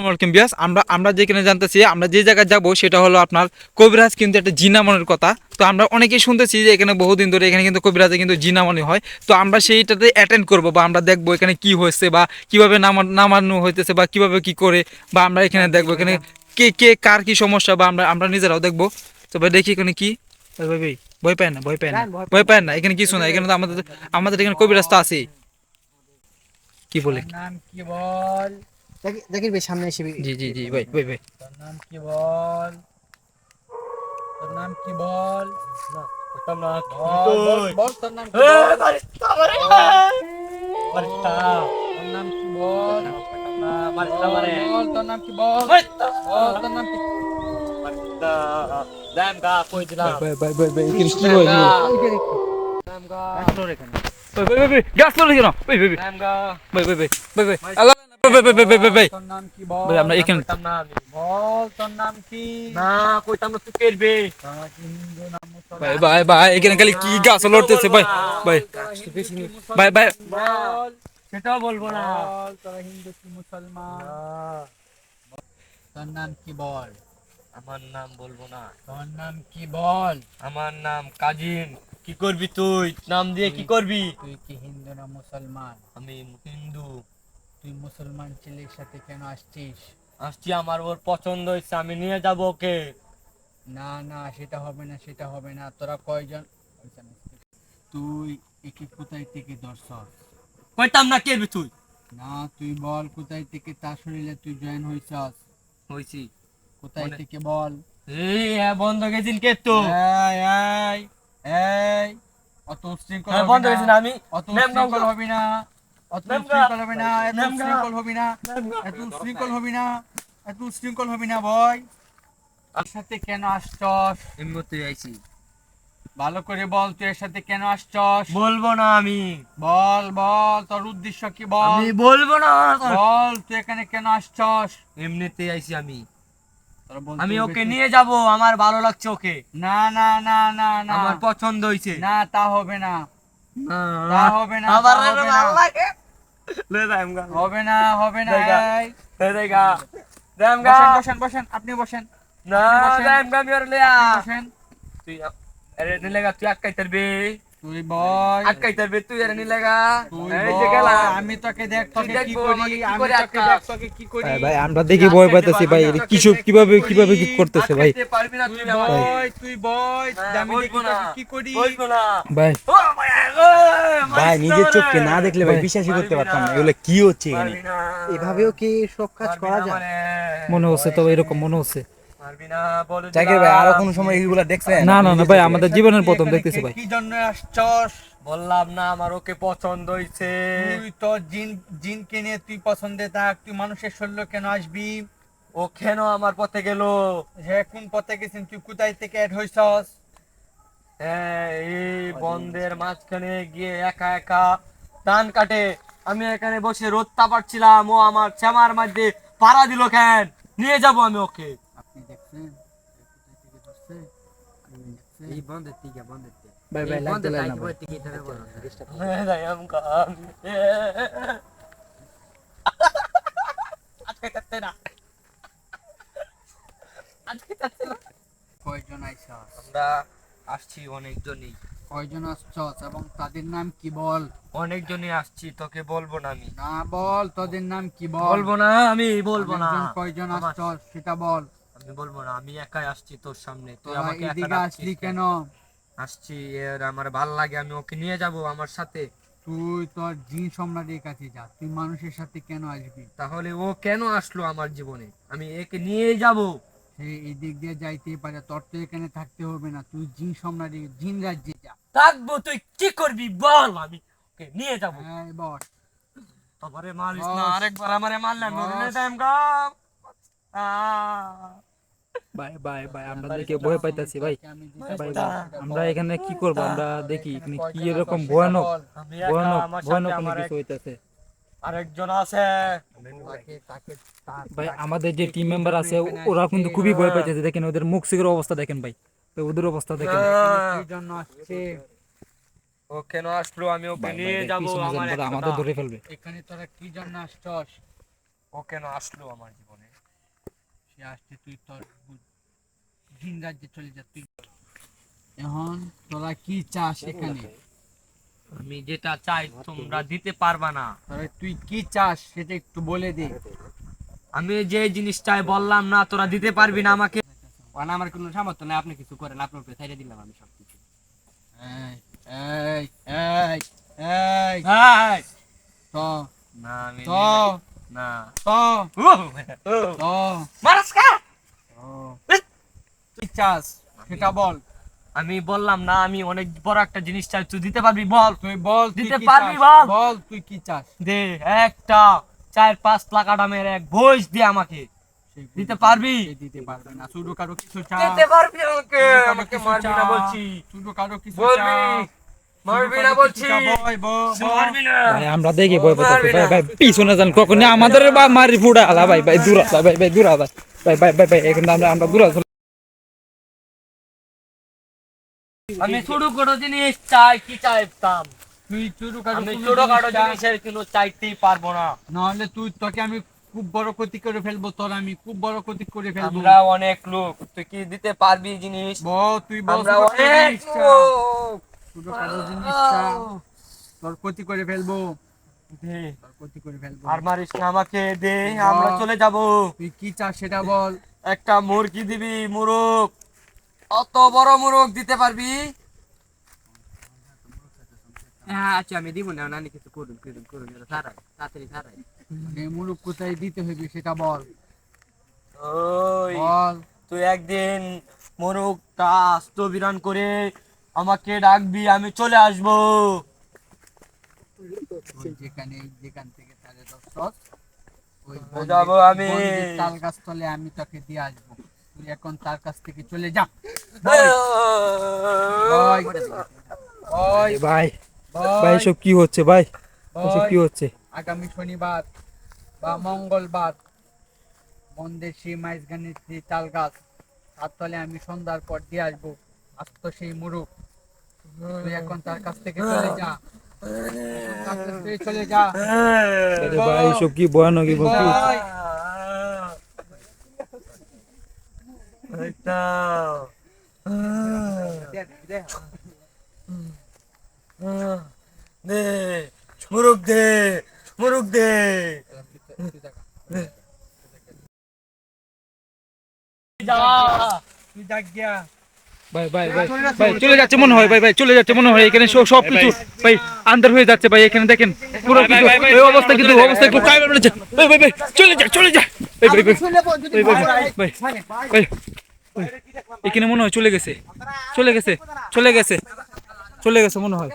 আসসালামু আলাইকুম বিয়াস। আমরা আমরা যেখানে জানতেছি, আমরা যে জায়গায় যাব সেটা হলো আপনার কবিরাজ কিন্তু একটা জিনামনের কথা। তো আমরা অনেকেই শুনতেছি যে এখানে বহুদিন ধরে এখানে কিন্তু কবিরাজে কিন্তু জিনামনি হয়। তো আমরা সেইটাতে অ্যাটেন্ড করব বা আমরা দেখবো এখানে কি হয়েছে বা কিভাবে নামানো হইতেছে বা কিভাবে কি করে, বা আমরা এখানে দেখবো এখানে কে কে কার কি সমস্যা, বা আমরা আমরা নিজেরাও দেখবো। তো ভাই দেখি এখানে কি। ভাই ভাই ভয় পায় না, ভয় পায় না, ভয় পায় না, এখানে কিছু না। এখানে তো আমাদের আমাদের এখানে কবিরাজ তো আছেই। কি বলে? নাম কি বল? জাকির ভাই সামনে এসে জি জি জি ভাই ভাই ভাই। তোর নাম কি বল? তোর নাম কি বল? না, কইতাম না। বল তোর নাম কি বল? মারিস্তা। তোর নাম কি বল? কইতাম না, মারিস্তা মারে। বল তোর নাম কি বল? বল তোর নাম কি? মারিস্তা। দাম গা কই দিলাম। ভাই ভাই ভাই ভাই এখানে কি হয়? দাম গা। ভাই ভাই ভাই ভাই গ্যাস লড়ে কেন? ভাই ভাই ভাই দাম গা। ভাই ভাই ভাই ভাই ভাই আল্লাহ, ভাই ভাই ভাই ভাই ভাই ভাই তোর নাম কি বল? ভাই আমরা এখানে কইতাম না আমি। বল তোর নাম কি? না, কইতাম না, তুই কেরবে। হিন্দু নাম ভাই মুসলমান। ভাই ভাই এখানে খালি কি গাছ লড়তেছে ভাই ভাই ভাই ভাই। বল, সেটাও বলবো না। বল তোরা হিন্দু কি মুসলমান? তোর নাম কি বল? আমার নাম বলবো না। তোর নাম কি বল? আমার নাম কাজিম। কি করবি তুই? নাম দিয়ে কি করবি? তুই কি হিন্দু না মুসলমান? আমি হিন্দু। তুই মুসলমান ছেলের সাথে কেন আসছিস? আসছি, আমার ওর পছন্দ হয়েছে, আমি নিয়ে যাব ওকে। না না, সেটা হবে না, সেটা হবে না। তোরা কয়জন? তুই একে কোথায় থেকে ধরছস? কইতাম না, কেরবি তুই? না, তুই বল কোথায় থেকে তার শরীরে তুই জয়েন হইছস? হইছি। কোথায় মনে- থেকে বল? এই হ্যাঁ, বন্ধ গেছিন কে তো? এই এই এই, অত উচ্ছৃঙ্খল হ্যাঁ, হবি বন্ধ না, গেছিন আমি। অত ম্যাম গাও উচ্ছৃঙ্খল গা। হবি না, অত ম্যাম গা। উচ্ছৃঙ্খল হবি না, এত ম্যাম গা। উচ্ছৃঙ্খল হবি না, ম্যাম গা। এত উচ্ছৃঙ্খল হবি না, এত উচ্ছৃঙ্খল হবি না বয়। এর সাথে কেন আসছস? এমনিতে আইছি। ভালো করে বল, তুই এর সাথে কেন আসছস? বলবো না আমি। বল বল, তোর উদ্দেশ্য কি বল? আমি বলবো না। বল, তুই এখানে কেন আসছস? এমনিতে আইছি আমি। তোর বলতে আমি হবে ওকে তুই- নিয়ে যাব, আমার ভালো লাগছে ওকে। না না না না না, আমার পছন্দ হইছে। না তা হবে না, তা না, হবে না, আমার তা আরো হবে না। ভালো লাগে। লে যাইম গা। হবে না, হবে না। জায়গা। এই, লে যাইগা। যাইম গা। বসেন বসেন বসেন, আপনি বসেন, না, আপনি বসেন। যাইম গা, আমি ওরে লিয়া। আপনি বসেন। তুই আরে নিলেগা, তুই আটকাই তারবি। তুই বয়, আটকাই তারবি, তুই আরে নিলেগা। তুই এই যে গেলা। বয়, আমি তোকে দেখ, তোকে কি দেখবো করি, আমাকে কি আমি করে তোকে আটকাস। দেখ, তোকে কি করি। ভাই ভাই আমরা দেখি ভয় পাইতেছি ভাই, এটা কিসব কিভাবে কিভাবে কি করতেছে ভাই। আটকাইতে পারবি না তুই তুই আমাকে। বয়, তুই বয়, না, আমি দেখি বলবো না। তোকে কি করি। বলবো না। ভাই ও ভাই, ও, ভাই মারিস নিজের না চোখকে রে। না দেখলে ভাই ভাই, বিশ্বাসই করতে পারবি পারতাম না না। এগুলো কি হচ্ছে এখানে। পারবি না। এভাবেও কি সব কাজ পারবি করা না যায়? আমারে। মনে হচ্ছে তো এরকম মনে হচ্ছে। পারবি না, বলে জাকির ভাই আরো দিলাম। কোন সময় এগুলা দেখছেন? না না না ভাই, নিজের আমাদের চোখে? জীবনের তুই প্রথম এখানে দেখতেছি ভাই। কি জন্য আসছস? বললাম না, আমার ওকে পছন্দ হইছে। তুই তো জিনকে নিয়ে তুই পছন্দে থাক, তুই মানুষের শরীরে কেন আসবি? ও কেন আমার পথে গেল? যে কোন পথে গেছিস, তুই কোথায় থেকে অ্যাড হইছস? হ্যাঁ, এই বন্ধের মাঝখানে গিয়ে একা একা ধান কাটে। আমি এখানে বসে রোদ তাপাচ্ছিলাম, ও আমার চামার মধ্যে পাড়া দিল কেন? নিয়ে যাব আমি ওকে। আপনি দেখছেন কোথায় থেকে ধরছে? এই বন্ধের থেকে বন্ধের থেকে ভাই ভাই লাগতে লাগে না ভাই। যাই আমকা। আজকে থাকতে না, আজকে থাকতে না। কয়জন আইছস? আমরা আসছি অনেকজনই। কয়জন আসছস এবং তাদের নাম কি বল? অনেকজনই আসছি, তোকে বলবো না আমি। না বল, তোদের নাম কি বল? বলবো না, আমি বলবো না। অনেকজন কয়জন আসছস সেটা বল। আমি বলবো না, আমি একাই আসছি তোর সামনে, তুই তোরা আমাকে একা এদিকে ডাকছিস আসলি কেন? আসছি, এর আমার ভাল লাগে, আমি ওকে নিয়ে যাব আমার সাথে। তুই তোর জিন সম্রাটের কাছে যা, তুই মানুষের সাথে কেন আসবি? তাহলে ও কেন আসলো আমার জীবনে? আমি একে নিয়েই যাব। সে এই দিক দিয়ে যাইতেই পারে, তোর তো এখানে থাকতে হবে না, তুই জিন সম্রাটের জিন রাজ্যে যা। থাকবো, তুই কি করবি বল, আমি ওকে নিয়ে যাব। হ্যাঁ বস, আমারে মারিস না, বস, আরেকবার আমারে মারলে আমি ওকে বস। নিয়ে যাইম গা। ভাই ভাই ভাই আমরা দেখে ভয় পাইতেছি ভাই। আমি ভাই যেটা ভাই বলছি সেটা আমরা বল। এখানে কি করব? আমরা দেখি এখানে কি কয়জন এরকম আসছস সেটা ভয়ানক বল। আমি একা, ভয়ানক আমার সাথে ভয়ানক কোনো আমার কিছু হইতেছে। আরেকজন আছে। ভাই আমাদের যে টিম মেম্বার আছে এখানে ওরা আসছে। কিন্তু খুবই ভয় পাইতেছে, দেখেন ওদের মুখ সিগের অবস্থা দেখেন ভাই, তো ওদের অবস্থা দেখেন। কি জন্য আসছে? ও কেন আসলো? আমি ওকে ভাই ভাই নিয়ে ভাই, যাব পিছনে যান, আমার ওরা আমাদের ধরে ফেলবে। এখানে তোরা কি জন্য আসছস? ও কেন আসলো আমার জীবনে? সে আসছে তুই তোর ভিন রাজ্যে চলে যা তুই এখন তোরা কি চাস এখানে আমি যেটা চাই তোমরা দিতে পারবা না। তোরা তুই কি চাস সেটা একটু বলে দে আমি যে জিনিসটাই বললাম না তোরা দিতে পারবি না আমাকে। কারণ আমার কোনো সামর্থ্য নেই আপনি কিছু করেন আপনার উপরে ছেড়ে দিলাম আমি সব কিছু এই এই এই এই এই, তো না আমি তো না তো তো মারাস কা? তুই চাস সেটা বল আমি বললাম না আমি অনেক বড় একটা জিনিস চাই, তুই দিতে পারবি? বল। তুই বল তুই দিতে কি পারবি? চাস? বল। বল তুই কি চাস দে একটা 4-5 টাকা দামের এক ভোজ দে আমাকে। দিতে পারবি? সে দিতে পারবে না শুধু কারো কিছু চা দিতে পারবি আমাকে? শুধু কারো আমাকে কিছু মারবি চা। না বলছি। শুধু কারো কিছু বলবি। চা। মারবি শুধু না কারো বলছি। কিছু চা। বল, বল, বল। মারবি না। ভাই আমরা দেখি ভয় পেতে মারবি ভাই না। ভাই পিছনে যান কখনই আমাদের বা মারি ফুড়া আলা ভাই ভাই দূর আসা ভাই ভাই দূর আসা ভাই ভাই ভাই ভাই এখানে আমরা দূর আসা আমি ছোটখাটো জিনিস চাই, কি চাইতাম? তুই শুধু কারো আমি কোনো ছোটখাটো জিনিস চা। জিনিসের কিন্তু চাইতেই পারবো না। নাহলে তোকে আমি খুব বড় ক্ষতি করে ফেলবো তোর আমি খুব বড় ক্ষতি করে ফেলবো আমরা অনেক লোক, তুই কি দিতে পারবি জিনিস? তুই বল আমরা শুধু কারো অনেক জিনিস চা। লোক। শুধু কারো জিনিস চা। তোর ক্ষতি করে ফেলবো দে, তোর ক্ষতি করে ফেলবো আর মারিস না আমাকে, দে বাহ। আমরা চলে যাব। তুই কি চাস সেটা বল একটা মুরগি দিবি, মুরগ। অত বড় মুরগ দিতে পারবি? হ্যাঁ আচ্ছা আমি দিব না নানি কিছু করুন এটা ছাড়াই তাড়াতাড়ি ছাড়াই মুলুক কোথায় দিতে হইবে সেটা বল ওই বল তুই একদিন মোরগটা আস্ত বিরান করে আমাকে ডাকবি, আমি চলে আসবো। ওই যেখান থেকে তারে দর্শক ওই যাবো আমি। বন্ধের তাল গাছ তলে আমি তোকে দিয়ে আসবো তুই এখন তার কাছ থেকে চলে যা ওই ওই ভাই ভাই সব কি হচ্ছে ভাই এসব কি হচ্ছে আগামী শনিবার বা মঙ্গলবার বন্ধের সেই মাইজগানের যে তাল গাছ তার তলে আমি সন্ধ্যার পর দিয়ে আসবো আস্ত সেই মুরুখ তুই এখন তার কাছ থেকে চলে যা তার কাছ থেকে চলে যা আরে ভাই সব কি ভয়ানক কি হচ্ছে ভাই, একটা দে মুরগ, দে মুরগ, দে। যা তুই ডাক গিয়া ভাই ভাই ভাই ভাই চলে যাচ্ছে মনে হয় ভাই ভাই চলে যাচ্ছে মনে হয় এখানে সব কিছু ভাই আন্দার হয়ে যাচ্ছে ভাই এখানে দেখেন পুরো কিছু এই অবস্থা কিন্তু অবস্থা একটু কাইবার বলেছে ভাই ভাই ভাই চলে যা ভাই ভাই ভাই ভাই ভাই ভাই ভাই এখানে মনে হয় চলে গেছে চলে গেছে চলে গেছে চলে গেছে মনে হয়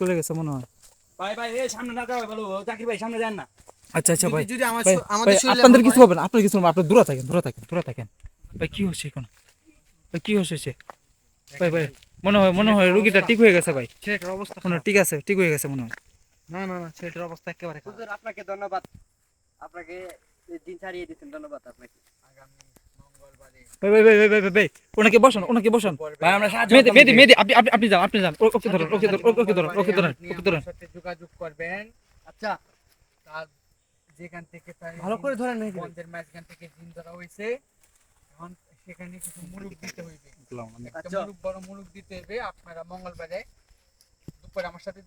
চলে গেছে মনে হয় ভাই ভাই এই সামনে না যাও ভালো জাকির ভাই সামনে যান না আচ্ছা আচ্ছা ভাই যদি ভাই, ভাই, আপনাদের কিছু হবে না আপনার কিছু হবে না, আপনার দূরে থাকেন ভাই কি হচ্ছে এখন ভাই কি হচ্ছে ভাই মনে হয় রোগীটা ঠিক হয়ে গেছে ভাই ছেলেটার অবস্থা মনে হয় ঠিক হয়ে গেছে মনে হয় না ছেলেটার অবস্থা একেবারে খারাপ হুজুর আপনাকে ধন্যবাদ, আপনাকে এই দিন ছাড়িয়ে দিচ্ছেন, ধন্যবাদ আপনাকে। আগামী মঙ্গলবারে ভাই ওনাকে বসান ভাই আমরা সাহায্য মেহেদি আপনি যান ওকে ধরেন আমার সাথে যোগাযোগ করবেন আচ্ছা তার যেখান থেকে তার ভালো করে ধরেন মেহেদি ভাই। বন্ধের মাঝখান থেকে জিন ধরা হয়েছে এখন সেখানে কিছু মুরুগ দিতে হইবে একটা আচ্ছা। বড় মুরুগ দিতে হবে আপনারা মঙ্গলবারে দুপুরে আমার সাথে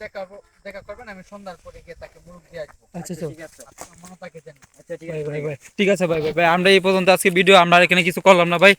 দেখা করবেন আমি সন্ধ্যার পরে গিয়ে তাকে মুরুগ দিয়ে আসবো আচ্ছা ঠিক আছে, আপনার মনে থাকে জানি আচ্ছা ঠিক আছে। ভাই ঠিক আছে ভাই আমরা এই পর্যন্ত আজকে ভিডিও আমরা আর এখানে কিছু করলাম না ভাই